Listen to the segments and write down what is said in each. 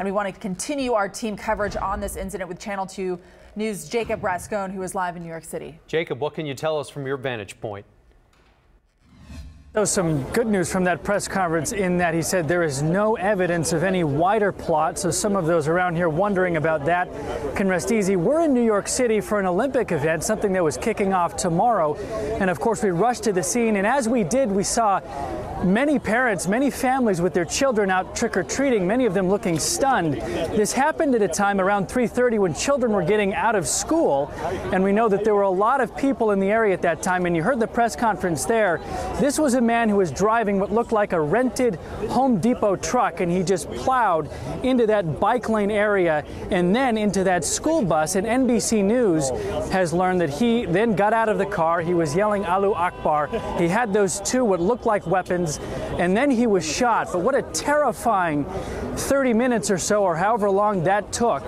And we want to continue our team coverage on this incident with Channel 2 News' Jacob Rascon, who is live in New York City. Jacob, what can you tell us from your vantage point? So some good news from that press conference in that he said there is no evidence of any wider plot. So some of those around here wondering about that can rest easy. We're in New York City for an Olympic event, something that was kicking off tomorrow. And of course, we rushed to the scene. And as we did, we saw many parents, many families with their children out trick-or-treating, many of them looking stunned. This happened at a time around 3:30 when children were getting out of school. And we know that there were a lot of people in the area at that time. And you heard the press conference there. This was a man who was driving what looked like a rented Home Depot truck, and he just plowed into that bike lane area and then into that school bus. And NBC News has learned that he then got out of the car. He was yelling Allahu Akbar. He had those two what looked like weapons, and then he was shot. But what a terrifying 30 minutes or so, or however long that took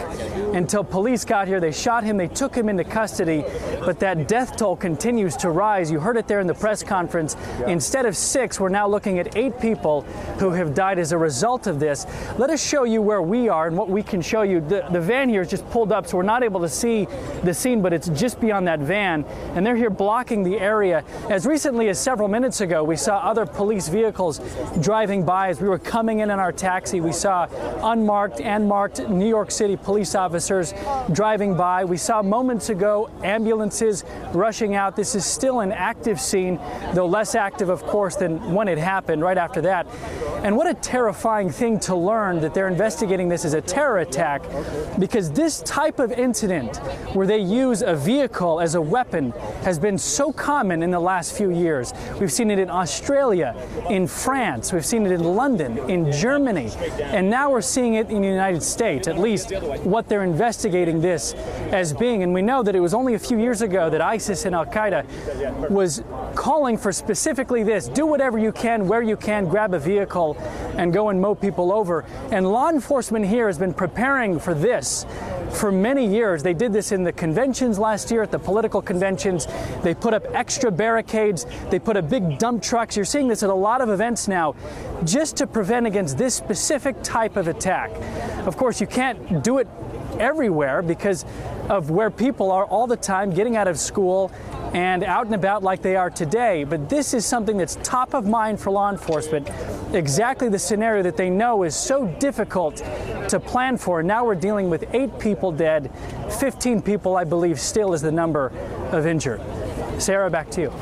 until police got here. They shot him, they took him into custody, but that death toll continues to rise. You heard it there in the press conference. Instead of 6, we're now looking at 8 people who have died as a result of this. Let us show you where we are and what we can show you. The van here is just pulled up, so we're not able to see the scene, but it's just beyond that van, and they're here blocking the area. As recently as several minutes ago, we saw other police vehicles driving by as we were coming in our taxi. We saw unmarked and marked New York City police officers driving by. We saw moments ago ambulances rushing out. This is still an active scene, though less active, of course, than when it happened right after that. And what a terrifying thing to learn that they're investigating this as a terror attack, because this type of incident where they use a vehicle as a weapon has been so common in the last few years. We've seen it in Australia, in France, we've seen it in London, in Germany, and now we're seeing it in the United States, at least what they're investigating this as being. And we know that it was only a few years ago that ISIS and Al-Qaeda was calling for specifically this: do whatever you can, where you can, grab a vehicle and go and mow people over. And law enforcement here has been preparing for this for many years. They did this in the conventions last year, at the political conventions. They put up extra barricades. They put up big dump trucks. You're seeing this at a lot of events now, just to prevent against this specific type of attack. Of course, you can't do it everywhere because of where people are all the time, getting out of school and out and about like they are today. But this is something that's top of mind for law enforcement, exactly the scenario that they know is so difficult to plan for. And now we're dealing with 8 people dead, 15 people, I believe, still is the number of injured. Sarah, back to you.